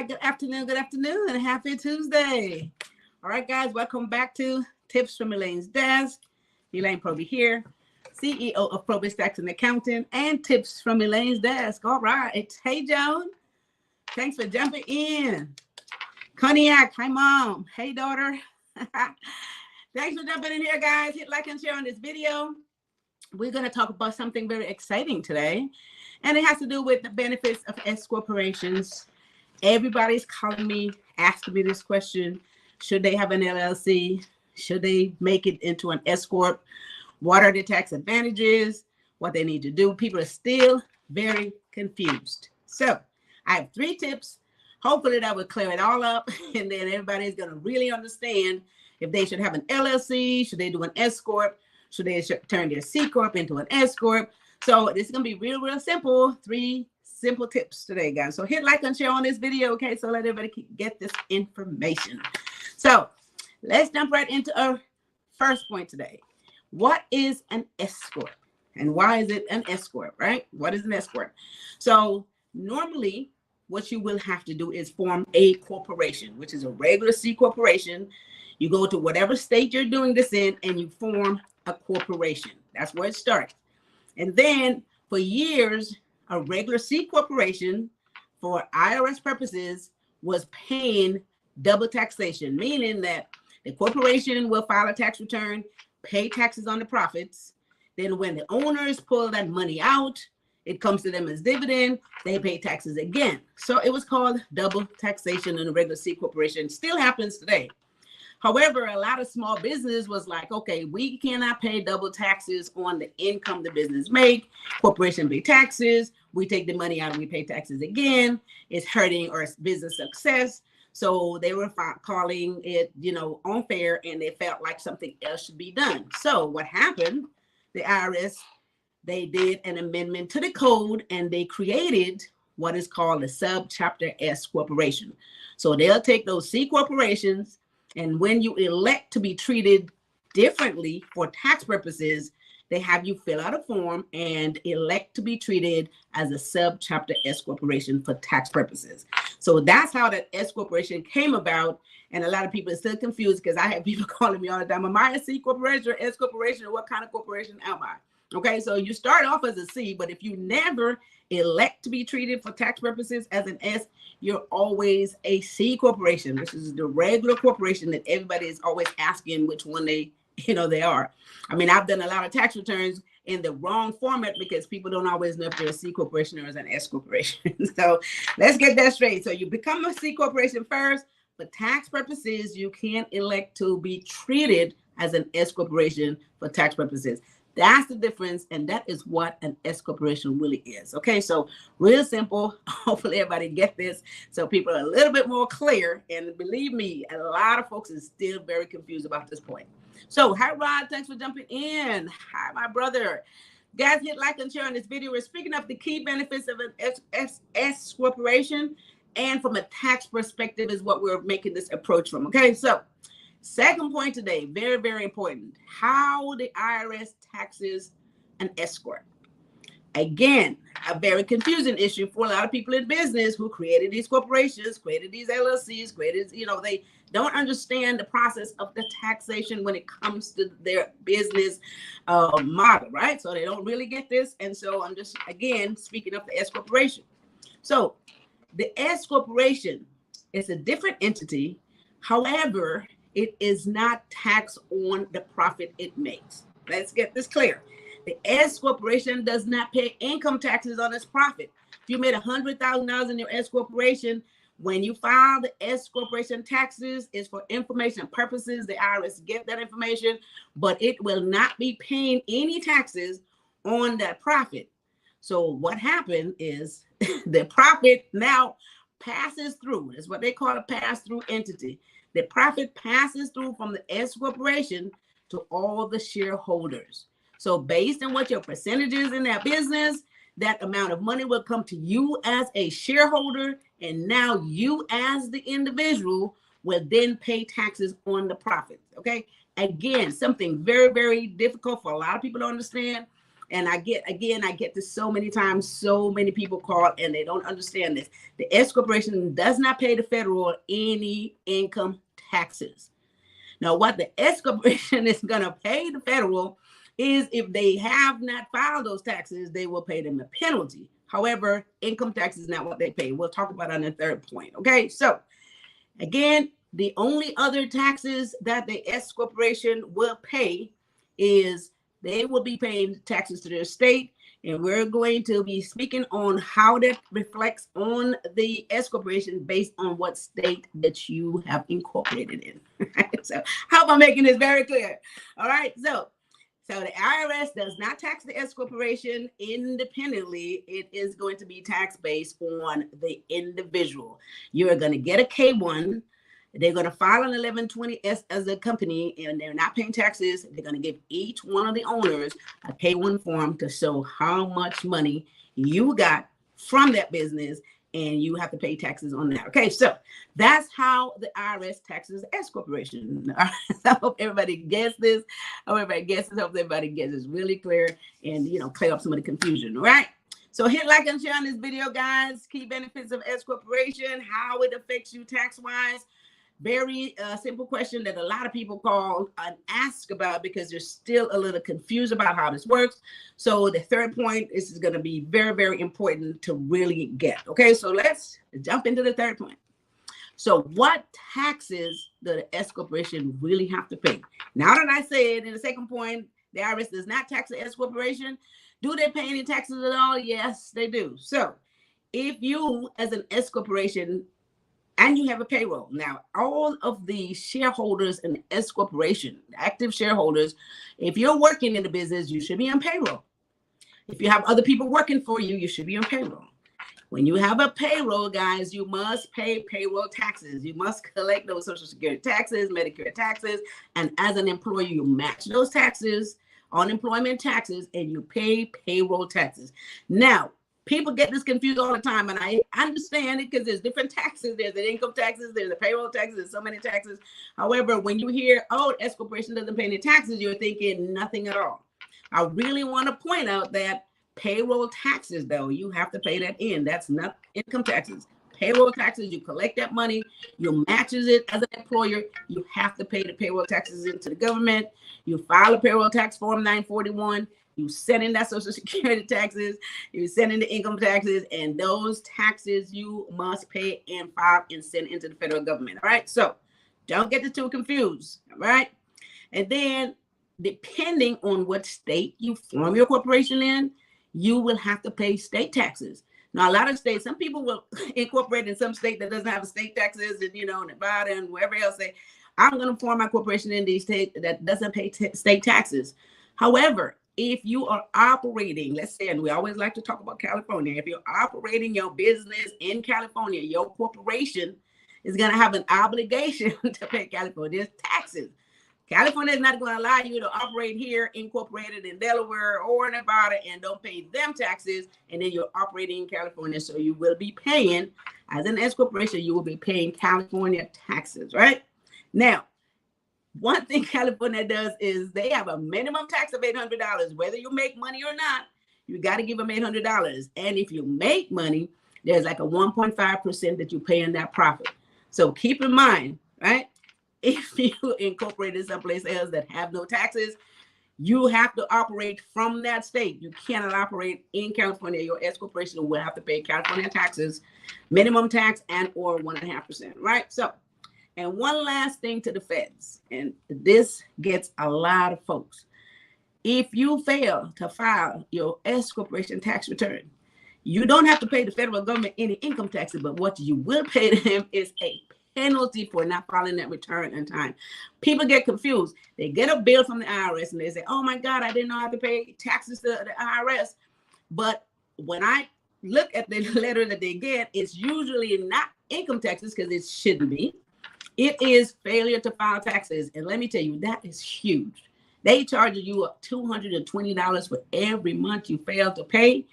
good afternoon, and happy Tuesday. All right, guys, welcome back to Tips from Elaine's Desk. Elaine Proby here, CEO of PROBY'S Tax and Accounting, and Tips from Elaine's Desk. All right. Hey, Joan. Thanks for jumping in. Cognac. Hi, Mom. Hey, daughter. Thanks for jumping in here, guys. Hit like and share on this video. We're going to talk about something very exciting today, and it has to do with the benefits of S corporations. Everybody's calling me, asking me this question. Should they have an LLC? Should they make it into an S Corp? What are the tax advantages? What they need to do? People are still very confused. So I have 3 tips. Hopefully that will clear it all up, and then everybody's going to really understand if they should have an LLC. Should they do an S Corp? Should they turn their C Corp into an S Corp? So this is going to be real simple. 3 simple tips today, guys. So hit like and share on this video, okay? So let everybody get this information. So let's jump right into our first point today. What is an S Corp? And why is it an S Corp, right? What is an S Corp? So normally what you will have to do is form a corporation, which is a regular C corporation. You go to whatever state you're doing this in and you form a corporation. That's where it starts. And then for years, a regular C corporation for IRS purposes was paying double taxation, meaning that the corporation will file a tax return, pay taxes on the profits. Then when the owners pull that money out, it comes to them as dividend, they pay taxes again. So it was called double taxation in a regular C corporation. Still happens today. However, a lot of small business was like, okay, we cannot pay double taxes on the income the business make. Corporation pay taxes. We take the money out and we pay taxes again. It's hurting our business success. So they were calling it, unfair, and they felt like something else should be done. So what happened? The IRS, they did an amendment to the code, and they created what is called a subchapter S corporation. So they'll take those C corporations, and when you elect to be treated differently for tax purposes, they have you fill out a form and elect to be treated as a subchapter S corporation for tax purposes. So that's how that S corporation came about. And a lot of people are still confused because I have people calling me all the time, am I a C corporation or S corporation, or what kind of corporation am I? Okay, so you start off as a C, but if you never elect to be treated for tax purposes as an S, you're always a C corporation, which is the regular corporation that everybody is always asking which one they are. I mean, I've done a lot of tax returns in the wrong format because people don't always know if they're a C corporation or as an S corporation. So let's get that straight. So you become a C corporation first. For tax purposes, you can elect to be treated as an S corporation for tax purposes. That's the difference, and that is what an S corporation really is. Okay, so real simple. Hopefully everybody get this so people are a little bit more clear. And believe me, a lot of folks is still very confused about this point. So hi, Rod. Thanks for jumping in. Hi, my brother. Guys, hit like and share on this video. We're speaking of the key benefits of an S corporation, and from a tax perspective is what we're making this approach from. Okay, so second point today, very important. How the IRS taxes an S Corp. Again, a very confusing issue for a lot of people in business who created these corporations, created these LLCs, they don't understand the process of the taxation when it comes to their business model, right? So they don't really get this. And so I'm just, again, speaking of the S corporation. So the S corporation is a different entity. However, it is not taxed on the profit it makes. Let's get this clear. The S corporation does not pay income taxes on its profit. If you made $100,000 in your S corporation, when you file the S corporation taxes, it's for information purposes. The IRS get that information, but it will not be paying any taxes on that profit. So what happened is the profit now passes through. It's what they call a pass-through entity. The profit passes through from the S corporation to all the shareholders. So based on what your percentage is in that business, that amount of money will come to you as a shareholder, and now you as the individual will then pay taxes on the profits. Okay, again, something very difficult for a lot of people to understand. And I get this so many times, so many people call and they don't understand this. The S corporation does not pay the federal any income taxes. Now, what the S corporation is going to pay the federal is if they have not filed those taxes, they will pay them a penalty. However, income tax is not what they pay. We'll talk about it on the third point. Okay, so again, the only other taxes that the S corporation will pay is they will be paying taxes to their state, and we're going to be speaking on how that reflects on the S corporation based on what state that you have incorporated in. So, how am I making this very clear? All right, so the IRS does not tax the S corporation independently. It is going to be taxed based on the individual. You're going to get a K-1. They're going to file an 1120S as a company, and they're not paying taxes. They're going to give each one of the owners a K-1 form to show how much money you got from that business, and you have to pay taxes on that. Okay, so that's how the IRS taxes S corporation. I hope everybody gets this. I hope everybody gets this. I hope everybody gets this really clear and, clear up some of the confusion, all right? So hit like and share on this video, guys. Key benefits of S corporation, how it affects you tax-wise. Very simple question that a lot of people call and ask about because they're still a little confused about how this works. So the third point, this is going to be very, very important to really get. Okay, so let's jump into the third point. So what taxes does the S corporation really have to pay? Now that I said in the second point, the IRS does not tax the S corporation. Do they pay any taxes at all? Yes, they do. So if you as an S corporation and you have a payroll. Now, all of the shareholders in the S corporation, active shareholders, if you're working in the business, you should be on payroll. If you have other people working for you, you should be on payroll. When you have a payroll, guys, you must pay payroll taxes. You must collect those Social Security taxes, Medicare taxes, and as an employer, you match those taxes, unemployment taxes, and you pay payroll taxes. Now, people get this confused all the time, and I understand it because there's different taxes. There's the income taxes, there's the payroll taxes, there's so many taxes. However, when you hear, oh, S corporation doesn't pay any taxes, you're thinking nothing at all. I really want to point out that payroll taxes, though, you have to pay that in. That's not income taxes. Payroll taxes, you collect that money, you matches it as an employer, you have to pay the payroll taxes into the government. You file a payroll tax form 941. You send in that Social Security taxes, you send in the income taxes, and those taxes you must pay and file and send into the federal government. All right, so don't get the two confused. All right, and then depending on what state you form your corporation in, you will have to pay state taxes. Now, a lot of states, some people will incorporate in some state that doesn't have state taxes, and Nevada and wherever else say, I'm going to form my corporation in these states that doesn't pay state taxes. However, if you are operating, let's say, and we always like to talk about California, if you're operating your business in California, your corporation is going to have an obligation to pay California's taxes. California is not going to allow you to operate here, incorporated in Delaware or Nevada, and don't pay them taxes, and then you're operating in California. So you will be paying, as an S corporation, you will be paying California taxes, right? Now, one thing California does is they have a minimum tax of $800. Whether you make money or not, you got to give them $800. And if you make money, there's like a 1.5% that you pay in that profit. So keep in mind, right? If you incorporate in someplace else that have no taxes, you have to operate from that state. You cannot operate in California. Your S corporation will have to pay California taxes, minimum tax, and or 1.5%, right? So, and one last thing to the feds, and this gets a lot of folks. If you fail to file your S corporation tax return, you don't have to pay the federal government any income taxes, but what you will pay them is a penalty for not filing that return in time. People get confused. They get a bill from the IRS and they say, oh my God, I didn't know I had to pay taxes to the IRS. But when I look at the letter that they get, it's usually not income taxes because it shouldn't be. It is failure to file taxes. And let me tell you, that is huge. They charge you $220 for every month you fail to pay.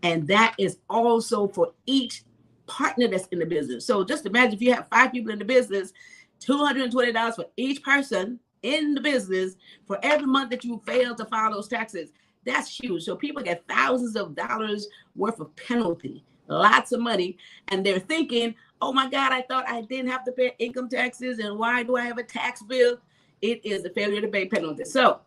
And that is also for each partner that's in the business. So just imagine if you have 5 people in the business, $220 for each person in the business for every month that you fail to file those taxes. That's huge. So people get thousands of dollars worth of penalty, lots of money, and they're thinking, oh my God, I thought I didn't have to pay income taxes, and why do I have a tax bill? It is a failure to pay penalty. So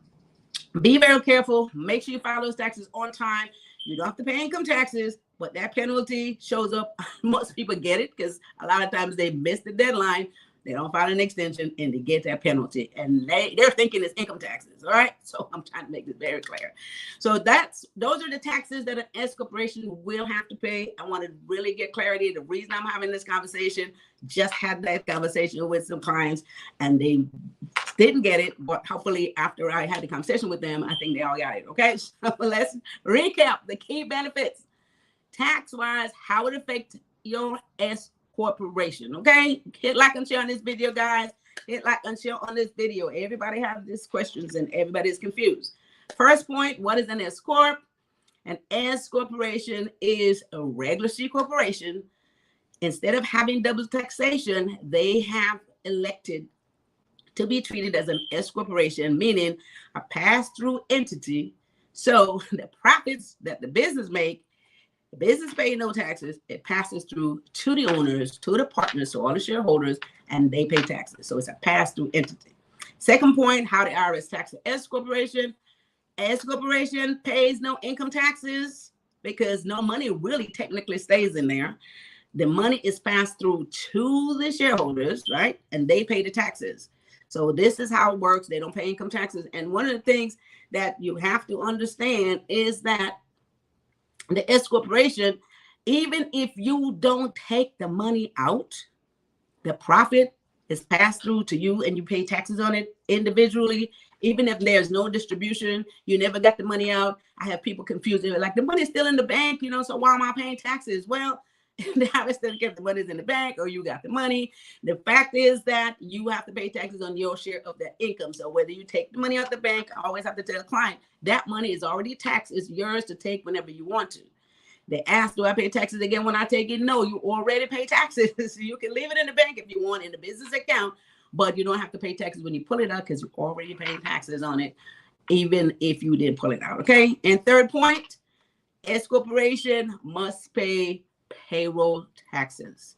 be very careful. Make sure you file those taxes on time. You don't have to pay income taxes, but that penalty shows up. Most people get it because a lot of times they miss the deadline. They don't file an extension and they get that penalty, and they're thinking it's income taxes. All right. So I'm trying to make this very clear. So those are the taxes that an S corporation will have to pay. I want to really get clarity. The reason I'm having this conversation, just had that conversation with some clients and they didn't get it, but hopefully after I had the conversation with them, I think they all got it. Okay. So let's recap the key benefits tax-wise, how it affects your S corporation. Okay, hit like and share on this video, guys. Hit like and share on this video. Everybody has these questions and everybody is confused. First point, what is an S corp? An S corporation is a regular C corporation. Instead of having double taxation, they have elected to be treated as an S corporation, meaning a pass-through entity. So the profits that the business make, the business pays no taxes. It passes through to the owners, to the partners, to all the shareholders, and they pay taxes. So it's a pass-through entity. Second point, how the IRS taxes S corporation. S corporation pays no income taxes because no money really technically stays in there. The money is passed through to the shareholders, right? And they pay the taxes. So this is how it works. They don't pay income taxes. And one of the things that you have to understand is that the S corporation, even if you don't take the money out, the profit is passed through to you and you pay taxes on it individually. Even if there's no distribution, you never got the money out. I have people confused. They're like, the money's still in the bank, so why am I paying taxes? Well, the IRS doesn't care if the money's in the bank or you got the money. The fact is that you have to pay taxes on your share of that income. So whether you take the money out the bank, I always have to tell the client that money is already taxed. It's yours to take whenever you want to. They ask, do I pay taxes again when I take it? No, you already pay taxes. So you can leave it in the bank if you want in the business account, but you don't have to pay taxes when you pull it out because you already paying taxes on it, even if you didn't pull it out. Okay. And third point, S corporation must pay payroll taxes.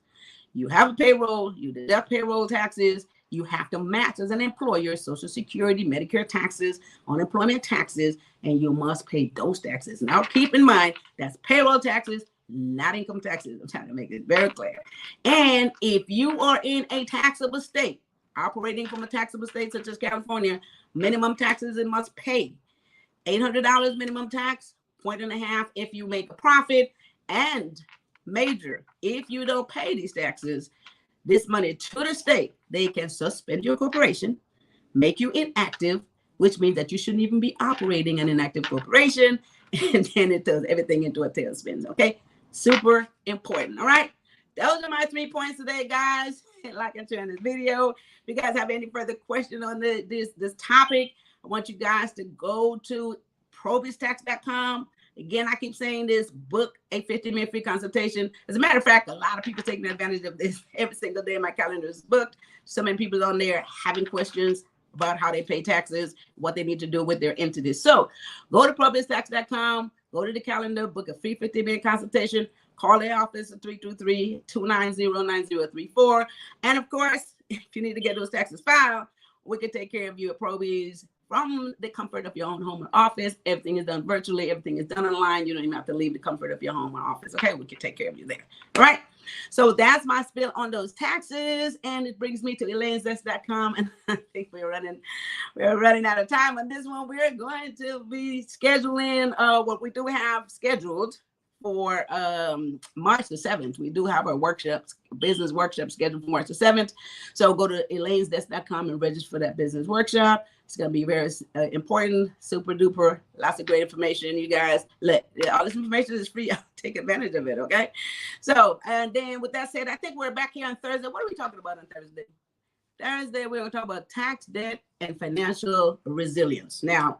You have a payroll, you deduct payroll taxes, you have to match as an employer Social Security, Medicare taxes, unemployment taxes, and you must pay those taxes. Now keep in mind that's payroll taxes, not income taxes. I'm trying to make it very clear. And if you are in a taxable state, operating from a taxable state such as California, minimum taxes it must pay. $800 minimum tax, 1.5 if you make a profit, and major, if you don't pay these taxes, this money to the state, they can suspend your corporation, make you inactive, which means that you shouldn't even be operating an inactive corporation, and then it throws everything into a tailspin. Okay, super important. All right, those are my 3 points today, guys. Like and share in this video. If you guys have any further questions on this topic, I want you guys to go to PROBY'S.com. Again, I keep saying this, book a 15-minute free consultation. As a matter of fact, a lot of people taking advantage of this. Every single day my calendar is booked. So many people on there having questions about how they pay taxes, what they need to do with their entities. So go to PROBY'S.com, go to the calendar, book a free 15-minute consultation, call the office at 323-290-9034. And of course, if you need to get those taxes filed, we can take care of you at PROBY'S from the comfort of your own home or office. Everything is done virtually. Everything is done online. You don't even have to leave the comfort of your home or office. Okay, we can take care of you there. All right. So that's my spiel on those taxes, and it brings me to Elaine'sDesk.com. And I think we're running out of time on this one. We're going to be scheduling what we do have scheduled for March the 7th. We do have our workshops, business workshop scheduled for March the 7th. So go to Elaine'sDesk.com and register for that business workshop. It's going to be very important, super duper, lots of great information. You guys, all this information is free. Take advantage of it, okay? So, and then with that said, I think we're back here on Thursday. What are we talking about on Thursday? Thursday, we're going to talk about tax, debt, and financial resilience. Now,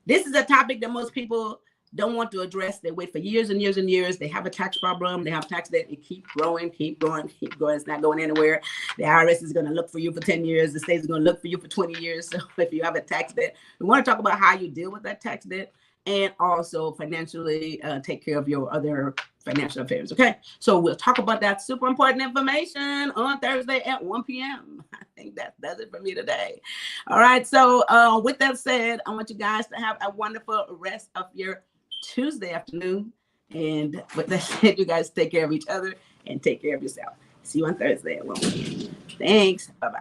this is a topic that most people don't want to address. They wait for years and years and years. They have a tax problem. They have tax debt. It keeps growing, keep going. It's not going anywhere. The IRS is going to look for you for 10 years. The state is going to look for you for 20 years. So if you have a tax debt, we want to talk about how you deal with that tax debt and also financially take care of your other financial affairs. Okay, so we'll talk about that super important information on Thursday at 1 p.m. I think that does it for me today. All right, so with that said, I want you guys to have a wonderful rest of your Tuesday afternoon. And with that said, you guys take care of each other and take care of yourself. See you on Thursday at 1 p.m. Thanks. Bye-bye.